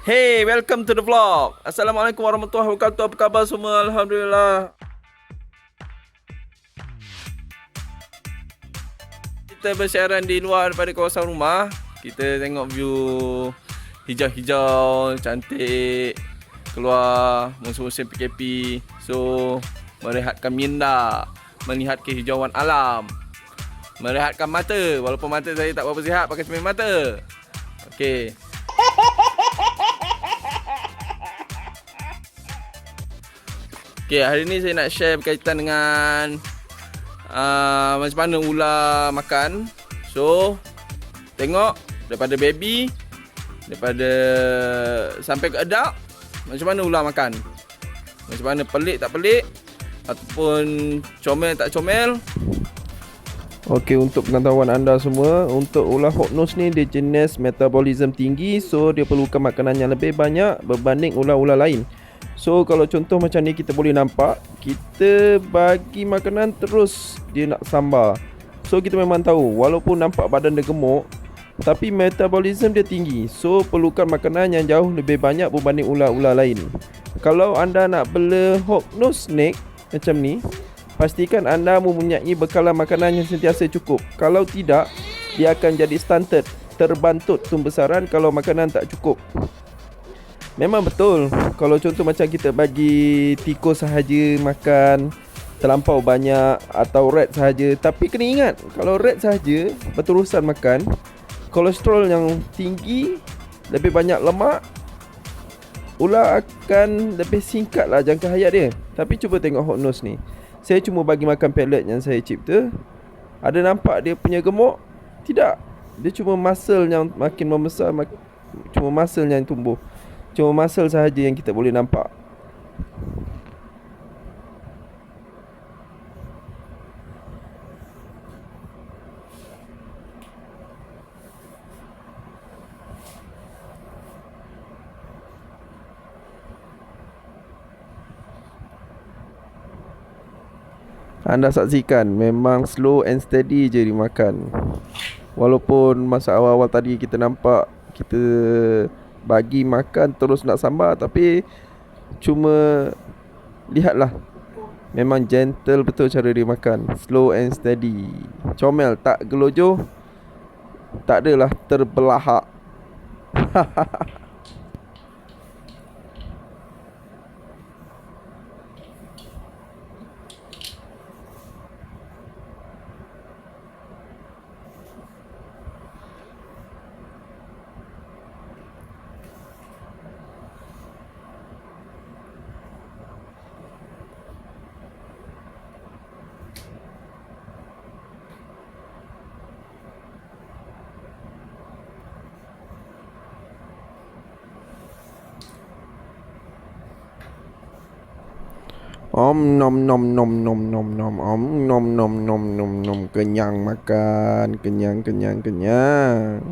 Hey, welcome to the vlog. Assalamualaikum warahmatullahi wabarakatuh. Apa khabar semua? Alhamdulillah. Kita bersiaran di luar daripada kawasan rumah. Kita tengok view hijau-hijau, cantik. Keluar musim-musim PKP. So, merehatkan minda, melihat kehijauan alam. Merehatkan mata. Walaupun mata saya tak berapa sihat pakai cermin mata. Okey. Okay, hari ni saya nak share berkaitan dengan macam mana ular makan. So, tengok daripada baby, daripada sampai ke adult, macam mana ular makan. Macam mana pelik tak pelik, ataupun comel tak comel. Okey, untuk pengetahuan anda semua, untuk ular hognose ni dia jenis metabolism tinggi, so dia perlukan makanan yang lebih banyak berbanding ular-ular lain. So kalau contoh macam ni kita boleh nampak, kita bagi makanan terus dia nak sambar. So kita memang tahu walaupun nampak badan dia gemuk, tapi metabolism dia tinggi, so perlukan makanan yang jauh lebih banyak berbanding ular-ular lain. Kalau anda nak bela hognose snake macam ni, pastikan anda mempunyai bekalan makanan yang sentiasa cukup. Kalau tidak, dia akan jadi stunted, terbantut tumbesaran kalau makanan tak cukup. Memang betul, kalau contoh macam kita bagi tikus sahaja makan terlampau banyak atau rat sahaja. Tapi kena ingat, kalau rat sahaja berterusan makan, kolesterol yang tinggi, lebih banyak lemak, ular akan lebih singkat lah jangka hayat dia. Tapi cuba tengok hognose ni, saya cuma bagi makan pellet yang saya cipta. Ada nampak dia punya gemuk? Tidak. Dia cuma muscle yang makin membesar, cuma muscle yang tumbuh. Cuma muscle sahaja yang kita boleh nampak. Anda saksikan, memang slow and steady je dia makan. Walaupun masa awal-awal tadi kita nampak kita bagi makan terus nak sambar, tapi cuma lihatlah, memang gentle betul cara dia makan. Slow and steady, comel, tak gelojoh, tak adalah terbelahak. Om nom nom nom nom nom nom om nom nom nom nom nom, kenyang makan, kenyang kenyang kenyang.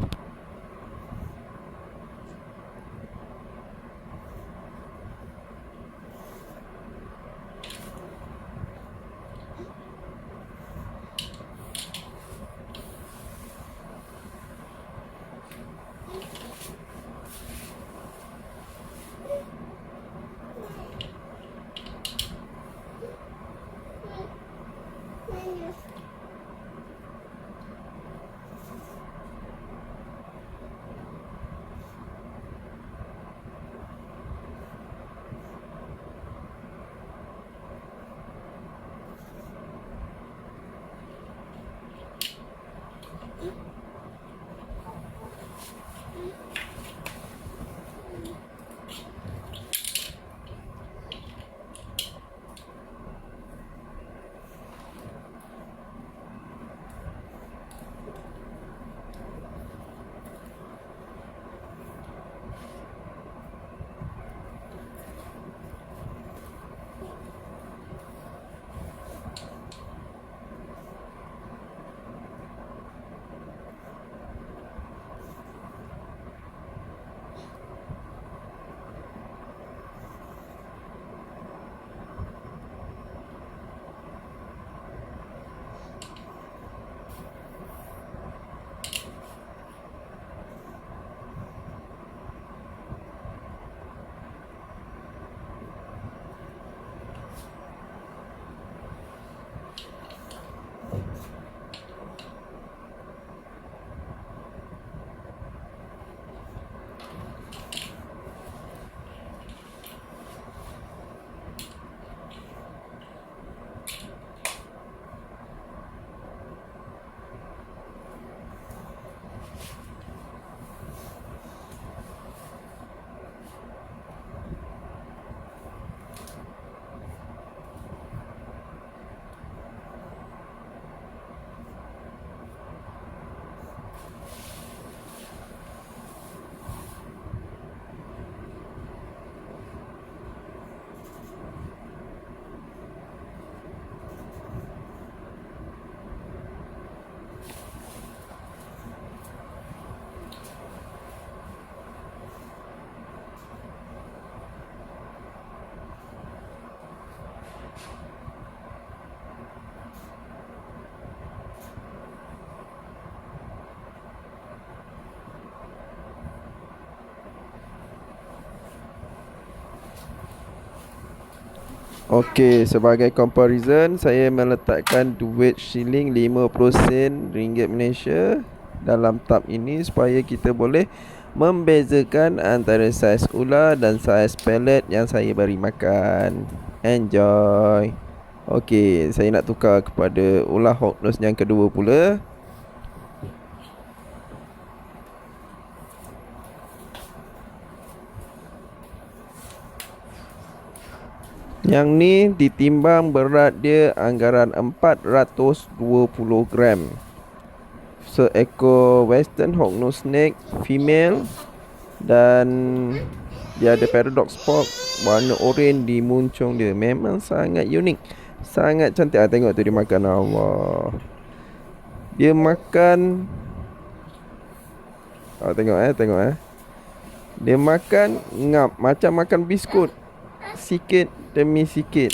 Okey, sebagai comparison saya meletakkan duit shilling 50 sen ringgit Malaysia dalam tab ini supaya kita boleh membezakan antara saiz ular dan saiz pellet yang saya beri makan. Enjoy. Okey, saya nak tukar kepada ular hognose yang kedua pula. Yang ni ditimbang berat dia anggaran 420 gram. Seekor western hognose snake female dan dia ada paradox spot warna oranye di muncung dia. Memang sangat unik, sangat cantik. Tengok tu dia makan. Allah, dia makan. Tengok. Dia makan ngap macam makan biskut, sikit demi sikit.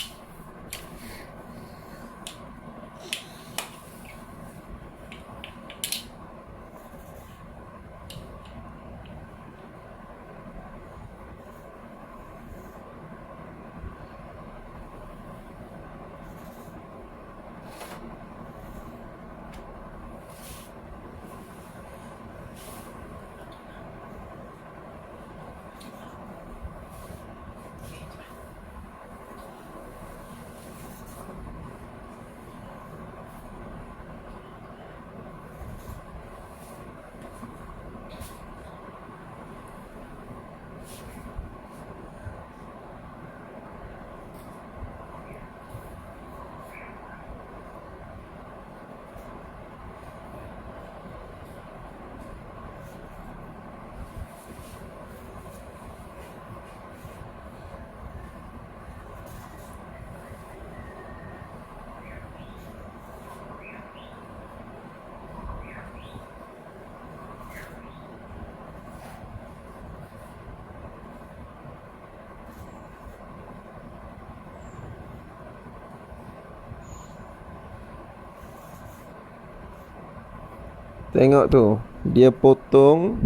Tengok tu, dia potong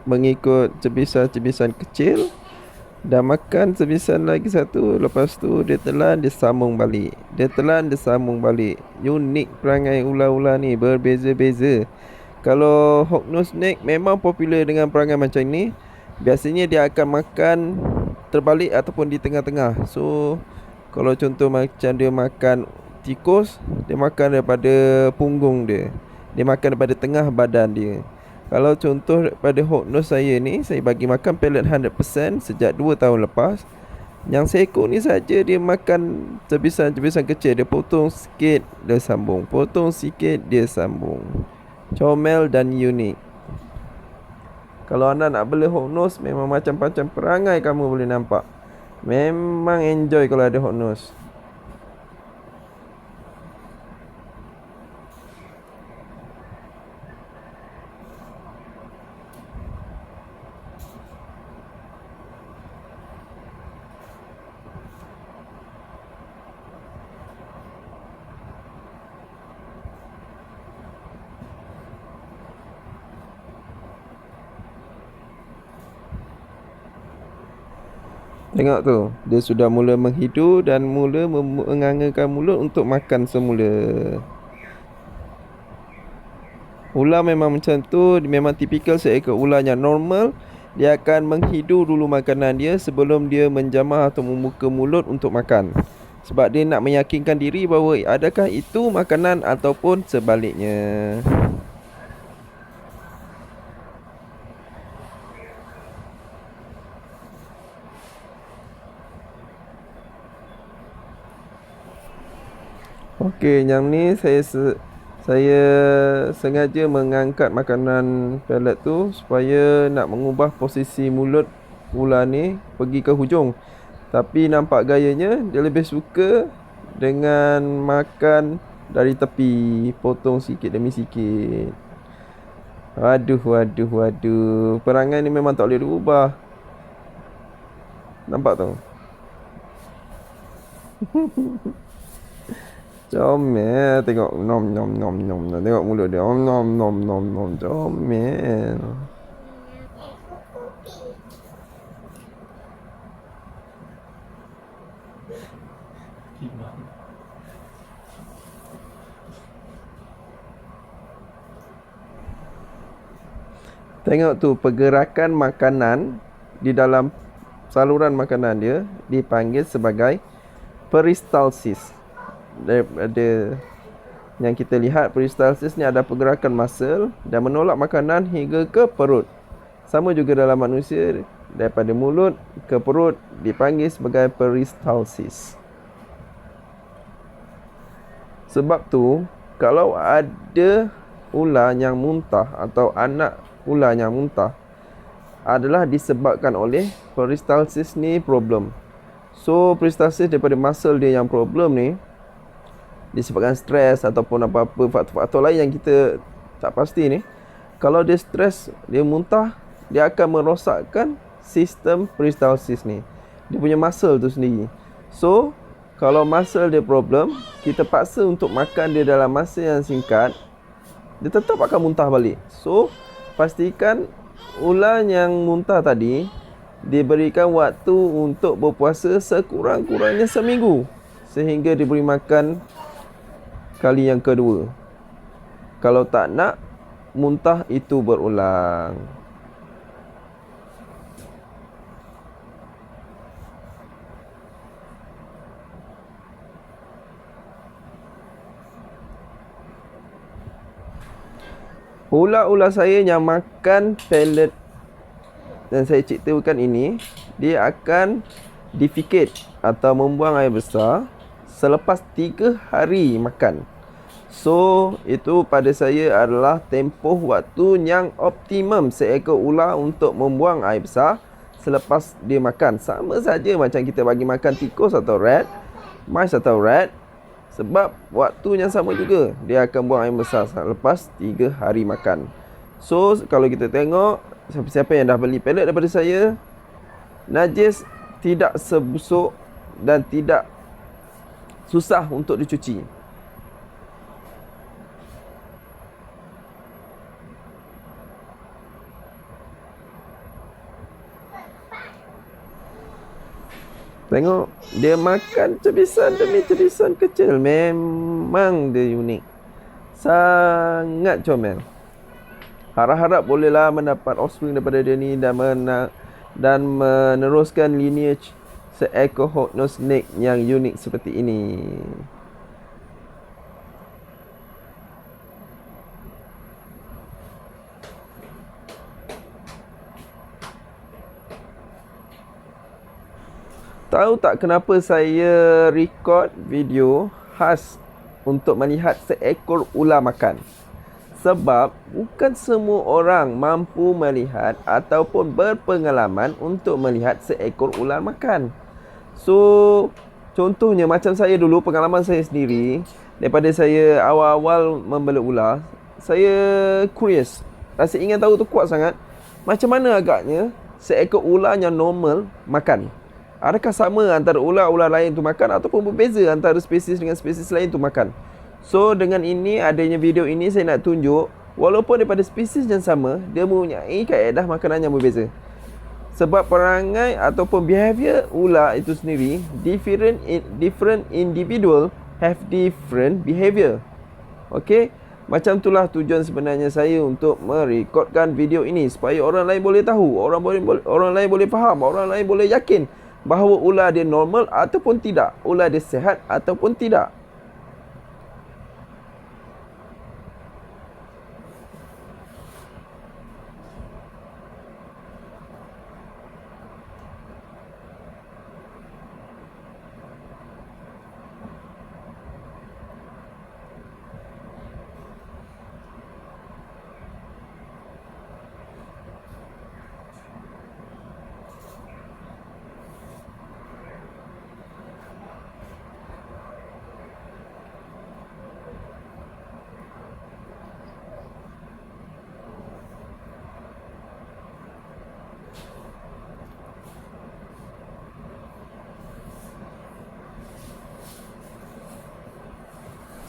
mengikut cebisan-cebisan kecil dan makan cebisan lagi satu. Lepas tu dia telan, dia sambung balik. Dia telan, dia sambung balik. Unik perangai ular-ular ni, berbeza-beza. Kalau hognose snake memang popular dengan perangai macam ni. Biasanya dia akan makan terbalik ataupun di tengah-tengah. So kalau contoh macam dia makan tikus, dia makan daripada punggung dia. Dia makan daripada tengah badan dia. Kalau contoh daripada hognose saya ni, saya bagi makan pellet 100% sejak 2 tahun lepas. Yang seekor ni saja dia makan cebisan-cebisan kecil. Dia potong sikit, dia sambung. Potong sikit, dia sambung. Comel dan unik. Kalau anda nak bela hognose, memang macam-macam perangai kamu boleh nampak. Memang enjoy kalau ada hognose. Tengok tu, dia sudah mula menghidu dan mula mengangakan mulut untuk makan semula. Ular memang macam tu, memang tipikal seekor ular yang normal. Dia akan menghidu dulu makanan dia sebelum dia menjamah atau membuka mulut untuk makan. Sebab dia nak meyakinkan diri bahawa adakah itu makanan ataupun sebaliknya. Okey, yang ni saya sengaja mengangkat makanan pellet tu supaya nak mengubah posisi mulut ular ni pergi ke hujung. Tapi nampak gayanya dia lebih suka dengan makan dari tepi, potong sikit demi sikit. Waduh. Perangai ni memang tak boleh diubah. Nampak tu? Comel, tengok nom. Tengok mulut dia. Nom. Comel. Tengok tu pergerakan makanan di dalam saluran makanan dia dipanggil sebagai peristalsis. Daripada yang kita lihat, peristalsis ni ada pergerakan muscle dan menolak makanan hingga ke perut. Sama juga dalam manusia, daripada mulut ke perut dipanggil sebagai peristalsis. Sebab tu, kalau ada ular yang muntah atau anak ular yang muntah, adalah disebabkan oleh peristalsis ni problem. So, peristalsis daripada muscle dia yang problem ni disebabkan stres ataupun apa-apa faktor-faktor lain yang kita tak pasti ni. Kalau dia stres, dia muntah, dia akan merosakkan sistem peristalsis ni, dia punya muscle tu sendiri. So, kalau muscle dia problem, kita paksa untuk makan dia dalam masa yang singkat, dia tetap akan muntah balik. So, pastikan ular yang muntah tadi diberikan waktu untuk berpuasa sekurang-kurangnya seminggu, sehingga diberi makan kali yang kedua. Kalau tak nak muntah itu berulang. Ular-ular saya yang makan pellet dan saya ceritakan ini, dia akan defecate atau membuang air besar selepas 3 hari makan. So, itu pada saya adalah tempoh waktu yang optimum seekor ular untuk membuang air besar selepas dia makan. Sama saja macam kita bagi makan tikus atau rat, mice atau rat. Sebab waktunya sama juga, dia akan buang air besar lepas 3 hari makan. So, kalau kita tengok, siapa-siapa yang dah beli pellet daripada saya, najis tidak sebusuk dan tidak susah untuk dicuci. Tengok, dia makan cebisan demi cebisan kecil. Memang dia unik, sangat comel. Harap-harap bolehlah mendapat offspring daripada dia ni dan meneruskan lineage seekor hognose snake yang unik seperti ini. Tahu tak kenapa saya record video khas untuk melihat seekor ular makan? Sebab bukan semua orang mampu melihat ataupun berpengalaman untuk melihat seekor ular makan. So, contohnya macam saya dulu, pengalaman saya sendiri, daripada saya awal-awal membela ular, saya curious, rasa ingin tahu tu kuat sangat. Macam mana agaknya seekor ular yang normal makan? Adakah sama antara ular-ular lain tu makan ataupun berbeza antara spesies dengan spesies lain tu makan? So, dengan ini, adanya video ini saya nak tunjuk, walaupun daripada spesies yang sama, dia mempunyai kaedah makanan yang berbeza. Sebab perangai ataupun behavior ular itu sendiri, different individual have different behavior. Okay? Macam itulah tujuan sebenarnya saya untuk merekodkan video ini, supaya orang lain boleh tahu, orang lain boleh faham, orang lain boleh yakin bahawa ular dia normal ataupun tidak, ular dia sihat ataupun tidak.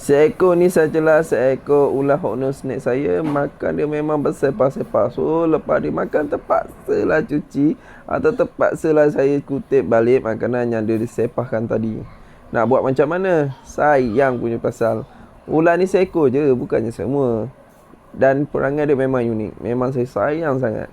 Seekor ni sajalah seekor ular hognose snake saya. Makan dia memang bersepah-sepah. So, lepas dia makan, terpaksalah cuci atau terpaksalah saya kutip balik makanan yang dia disepahkan tadi. Nak buat macam mana? Sayang punya pasal. Ular ni seekor je, bukannya semua. Dan perangai dia memang unik. Memang saya sayang sangat.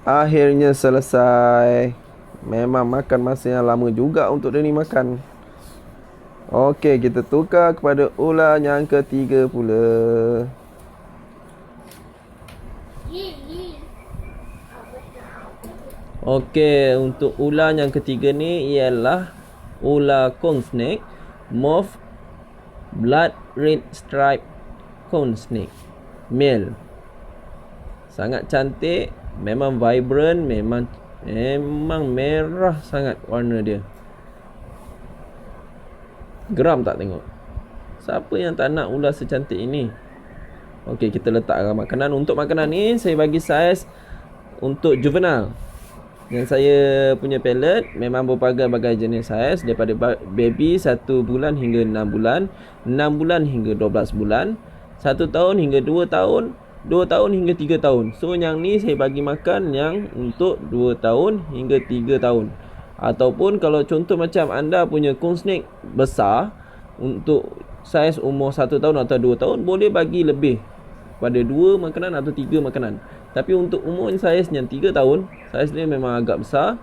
Akhirnya selesai. Memang makan masa yang lama juga untuk dia ni makan. Okey, kita tukar kepada ular yang ketiga pula. Okey, untuk ular yang ketiga ni ialah ular cone snake, moth blood red stripe cone snake, male. Sangat cantik, memang vibrant, memang merah sangat warna dia. Geram tak tengok? Siapa yang tak nak ular secantik ini? Okey, kita letakkan makanan. Untuk makanan ni saya bagi saiz untuk juvenile. Yang saya punya pellet memang berbagai-bagai jenis saiz, daripada baby 1 bulan hingga 6 bulan, 6 bulan hingga 12 bulan, 1 tahun hingga 2 tahun, 2 tahun hingga 3 tahun. So yang ni saya bagi makan yang untuk 2 tahun hingga 3 tahun. Ataupun kalau contoh macam anda punya cone snake besar, untuk saiz umur 1 tahun atau 2 tahun, boleh bagi lebih pada 2 makanan atau 3 makanan. Tapi untuk umur saiz yang 3 tahun, saiz dia memang agak besar.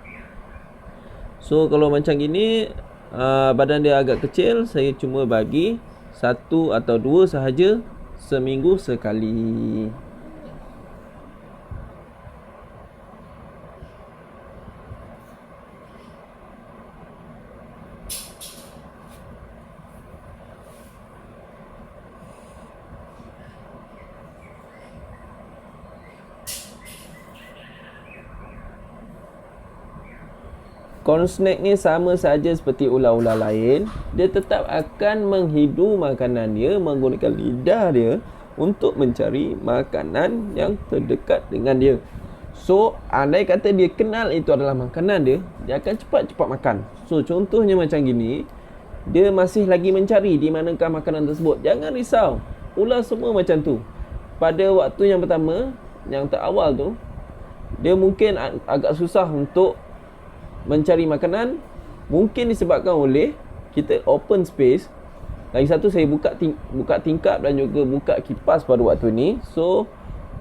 So kalau macam gini, badan dia agak kecil, saya cuma bagi 1 atau 2 sahaja seminggu sekali. Corn snake ni sama saja seperti ular-ular lain. Dia tetap akan menghidu makanan dia menggunakan lidah dia untuk mencari makanan yang terdekat dengan dia. So, andai kata dia kenal itu adalah makanan dia, dia akan cepat-cepat makan. So, contohnya macam gini, dia masih lagi mencari di manakah makanan tersebut. Jangan risau, ular semua macam tu. Pada waktu yang pertama, yang terawal tu, dia mungkin agak susah untuk mencari makanan. Mungkin disebabkan oleh kita open space. Lagi satu, saya buka tingkap dan juga buka kipas pada waktu ni. So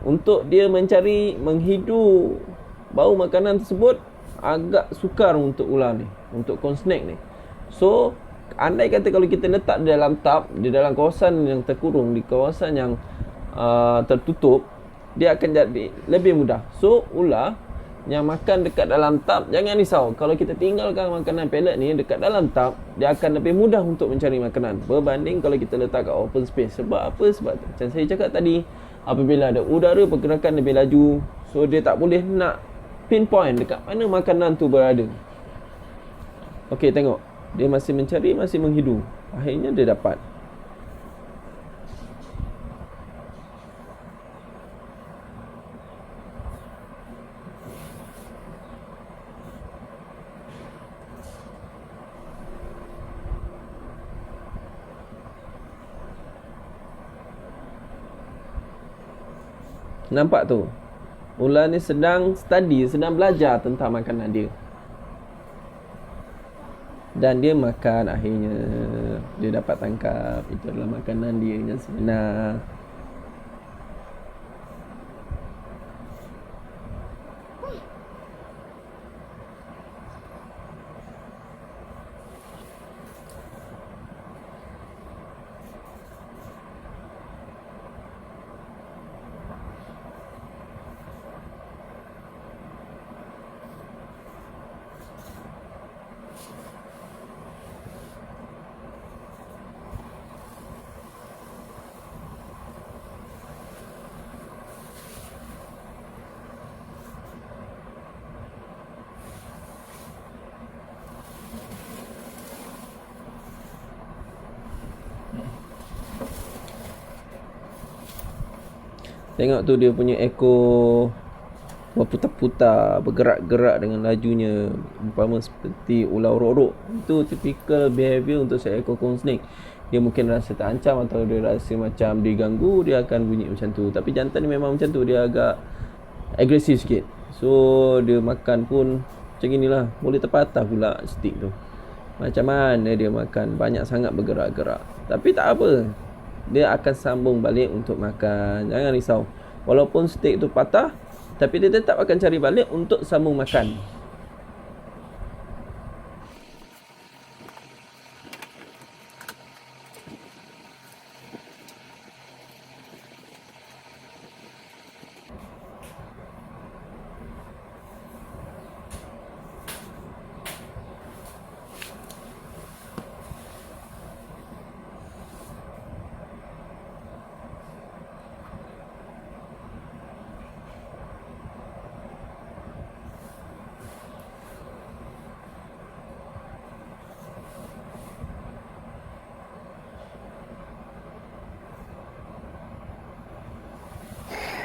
untuk dia mencari, menghidu bau makanan tersebut agak sukar untuk ular ni, untuk corn snake ni. So andai kata kalau kita letak di dalam tub, di dalam kawasan yang terkurung, di kawasan yang tertutup, dia akan jadi lebih mudah. So ular yang makan dekat dalam tub, jangan risau. Kalau kita tinggalkan makanan pellet ni dekat dalam tub, dia akan lebih mudah untuk mencari makanan berbanding kalau kita letak kat open space. Sebab apa? Sebab macam saya cakap tadi, apabila ada udara pergerakan lebih laju, so dia tak boleh nak pinpoint dekat mana makanan tu berada. Okey, tengok, dia masih mencari, masih menghidu. Akhirnya dia dapat. Nampak tu? Ular ni sedang study, sedang belajar tentang makanan dia. Dan dia makan, akhirnya dia dapat tangkap itu adalah makanan dia yang sebenar. Tengok tu dia punya ekor berputar-putar, bergerak-gerak dengan lajunya, umpama seperti ular orok-orok. Itu typical behavior untuk seekor corn snake. Dia mungkin rasa terancam atau dia rasa macam diganggu, dia akan bunyi macam tu. Tapi jantan ni memang macam tu, dia agak agresif sikit. So dia makan pun macam inilah. Boleh terpatah pula stick tu. Macam mana dia makan, banyak sangat bergerak-gerak. Tapi tak apa, dia akan sambung balik untuk makan. Jangan risau. Walaupun steak tu patah, tapi dia tetap akan cari balik untuk sambung makan.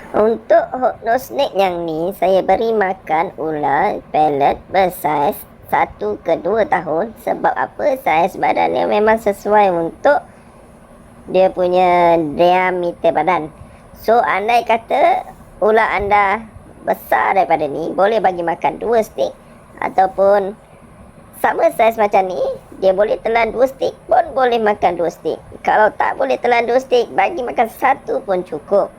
Untuk hognose snake yang ni, saya beri makan ular pellet bersaiz 1 ke 2 tahun. Sebab apa? Saiz badan dia memang sesuai untuk dia punya diameter badan. So, andai kata ular anda besar daripada ni, boleh bagi makan 2 stick. Ataupun sama saiz macam ni, dia boleh telan 2 stick pun boleh makan 2 stick. Kalau tak boleh telan 2 stick, bagi makan 1 pun cukup.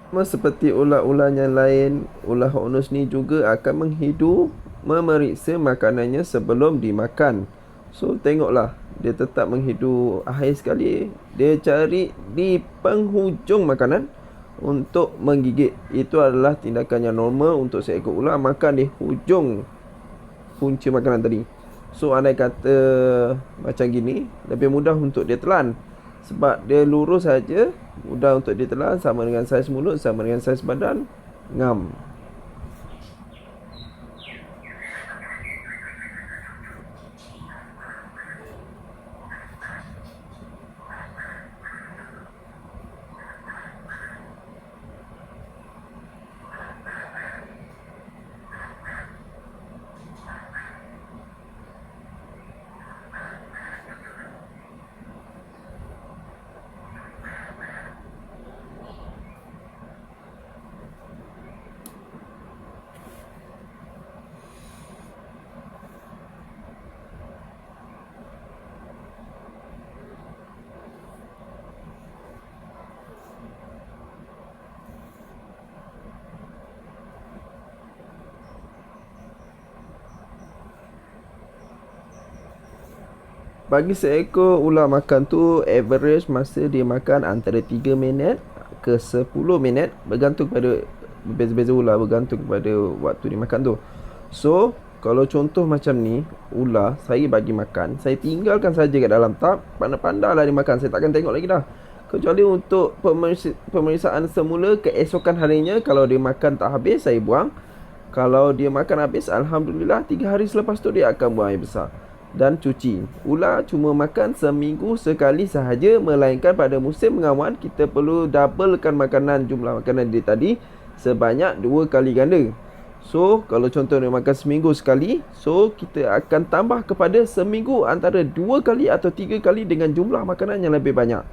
Sama seperti ular-ular yang lain, ular hognose ni juga akan menghidu, memeriksa makanannya sebelum dimakan. So tengoklah, dia tetap menghidu. Akhir sekali dia cari di penghujung makanan untuk menggigit. Itu adalah tindakan yang normal untuk seekor ular makan di hujung punca makanan tadi. So andai kata macam gini, lebih mudah untuk dia telan. Sebab dia lurus saja, mudah untuk ditelan, sama dengan saiz mulut, sama dengan saiz badan, ngam. Bagi seekor ular makan tu, average masa dia makan antara 3 minit ke 10 minit, bergantung pada berbeza-beza ular, bergantung pada waktu dia makan tu. So, kalau contoh macam ni, ular saya bagi makan, saya tinggalkan saja kat dalam tub, pandai-pandailah dia makan, saya takkan tengok lagi dah. Kecuali untuk pemeriksaan semula keesokan harinya, kalau dia makan tak habis, saya buang. Kalau dia makan habis, Alhamdulillah 3 hari selepas tu dia akan buang air besar dan cuci. Ular cuma makan seminggu sekali sahaja, melainkan pada musim mengawan kita perlu doublekan jumlah makanan dia tadi sebanyak 2 kali ganda. So kalau contoh dia makan seminggu sekali, so kita akan tambah kepada seminggu antara 2 kali atau 3 kali dengan jumlah makanan yang lebih banyak.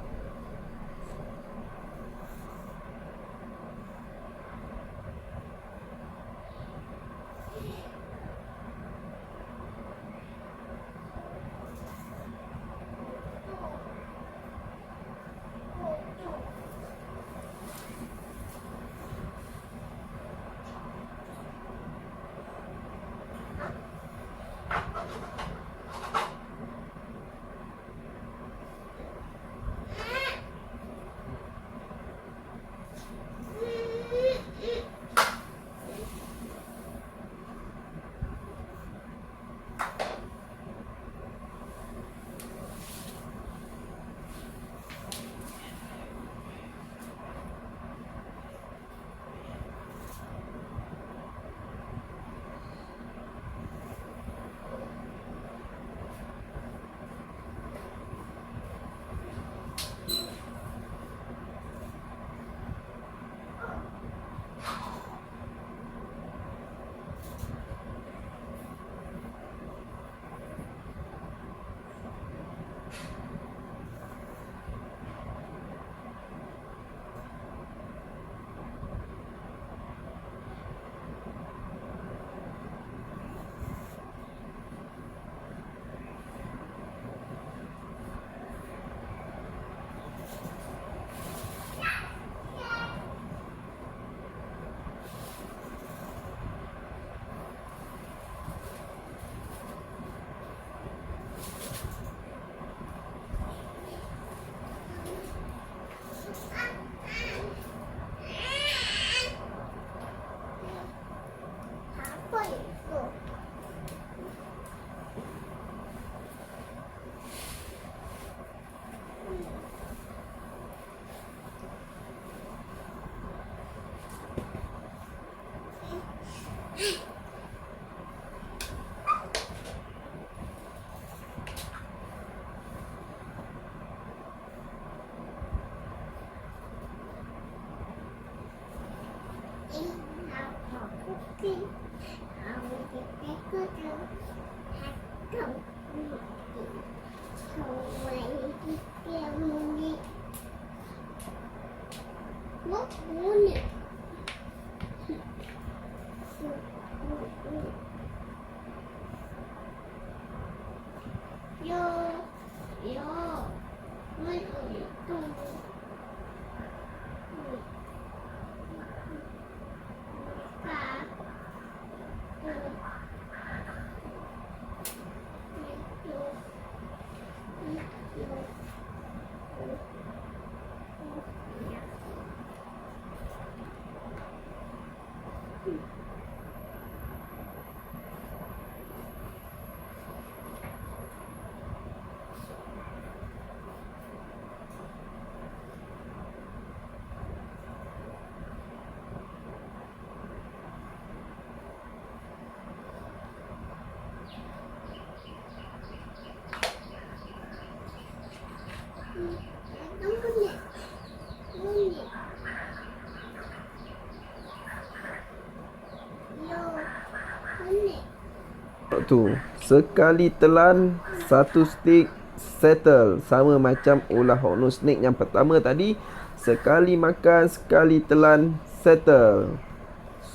Tu, sekali telan satu stick settle. Sama macam ular hawk nose snake yang pertama tadi. Sekali makan, sekali telan, settle.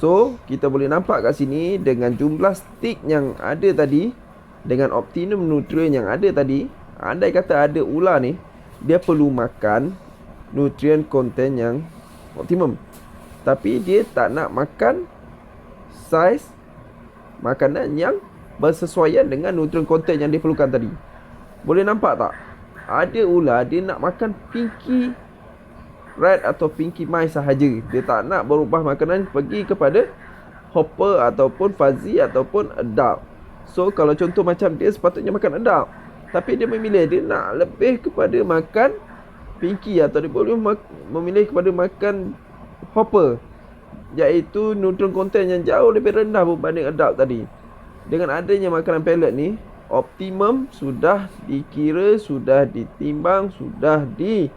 So, kita boleh nampak kat sini dengan jumlah stick yang ada tadi, dengan optimum nutrien yang ada tadi, andai kata ada ular ni, dia perlu makan nutrien konten yang optimum. Tapi dia tak nak makan saiz makanan yang bersesuaian dengan nutrien konten yang dia perlukan tadi. Boleh nampak tak? Ada ular dia nak makan pinky rat atau pinky mice sahaja. Dia tak nak berubah makanan pergi kepada hopper ataupun fuzzy ataupun adult. So kalau contoh macam dia sepatutnya makan adult, tapi dia memilih dia nak lebih kepada makan pinky, atau dia boleh memilih kepada makan hopper, iaitu nutrien konten yang jauh lebih rendah berbanding adult tadi. Dengan adanya makanan pellet ni, optimum sudah dikira, sudah ditimbang, sudah di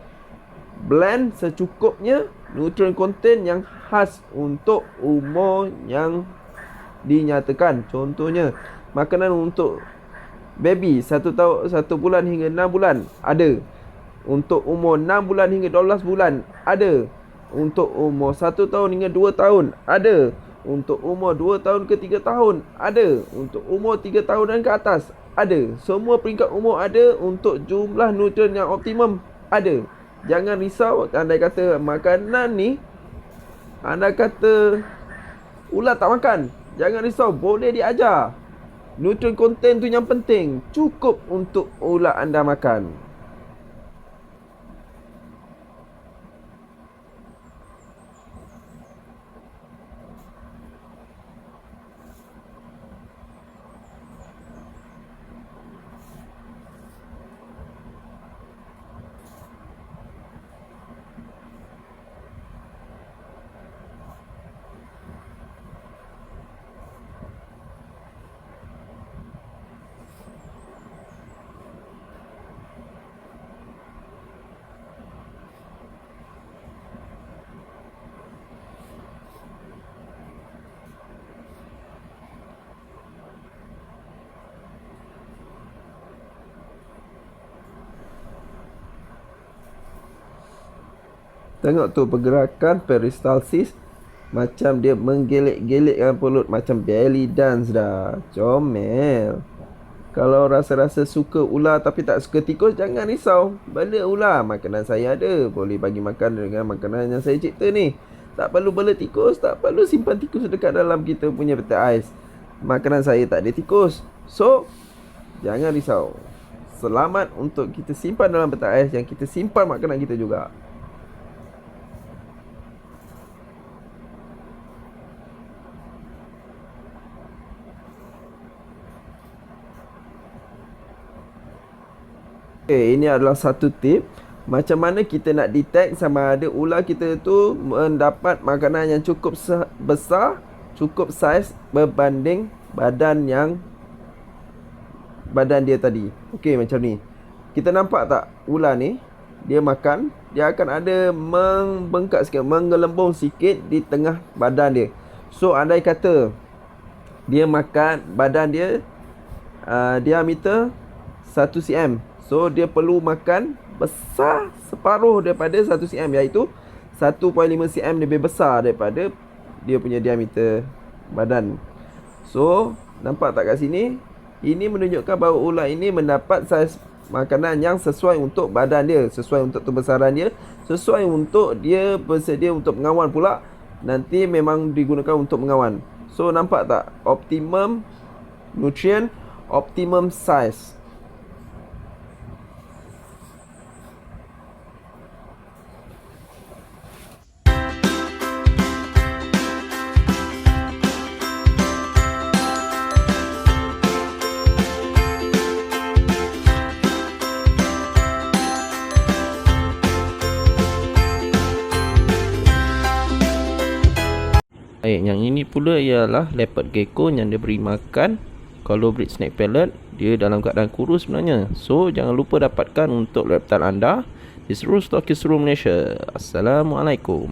blend secukupnya nutrien konten yang khas untuk umur yang dinyatakan. Contohnya, makanan untuk baby 1 tahun 1 bulan hingga 6 bulan ada. Untuk umur 6 bulan hingga 12 bulan ada. Untuk umur 1 tahun hingga 2 tahun ada. Untuk umur 2 tahun ke 3 tahun ada. Untuk umur 3 tahun dan ke atas ada. Semua peringkat umur ada. Untuk jumlah nutrien yang optimum ada. Jangan risau andai kata makanan ni, andai kata ular tak makan, jangan risau, boleh diajar. Nutrien konten tu yang penting, cukup untuk ular anda makan. Tengok tu pergerakan peristalsis, macam dia menggelek-gelekkan perut, macam belly dance dah. Comel. Kalau rasa-rasa suka ular tapi tak suka tikus, jangan risau. Bela ular, makanan saya ada. Boleh bagi makan dengan makanan yang saya cipta ni. Tak perlu bela tikus, tak perlu simpan tikus dekat dalam kita punya peti ais. Makanan saya tak ada tikus. So, jangan risau. Selamat untuk kita simpan dalam peti ais yang kita simpan makanan kita juga. Okay, ini adalah satu tip macam mana kita nak detect sama ada ular kita tu mendapat makanan yang cukup besar, cukup saiz berbanding badan dia tadi. Okey, macam ni. Kita nampak tak ular ni, dia makan, dia akan ada membengkak sikit, menggelembung sikit di tengah badan dia. So andai kata dia makan, badan dia diameter 1 cm, so dia perlu makan besar separuh daripada 1 cm, iaitu 1.5 cm lebih besar daripada dia punya diameter badan. So nampak tak kat sini? Ini menunjukkan bahawa ular ini mendapat saiz makanan yang sesuai untuk badan dia, sesuai untuk kebesaran dia, sesuai untuk dia bersedia untuk mengawan pula. Nanti memang digunakan untuk mengawan. So nampak tak? Optimum nutrient, optimum size. Yang ini pula ialah leopard gecko yang dia beri makan. Kalau breed snake pellet, dia dalam keadaan kurus sebenarnya. So jangan lupa dapatkan untuk reptile anda di seluruh stokis seluruh Malaysia. Assalamualaikum.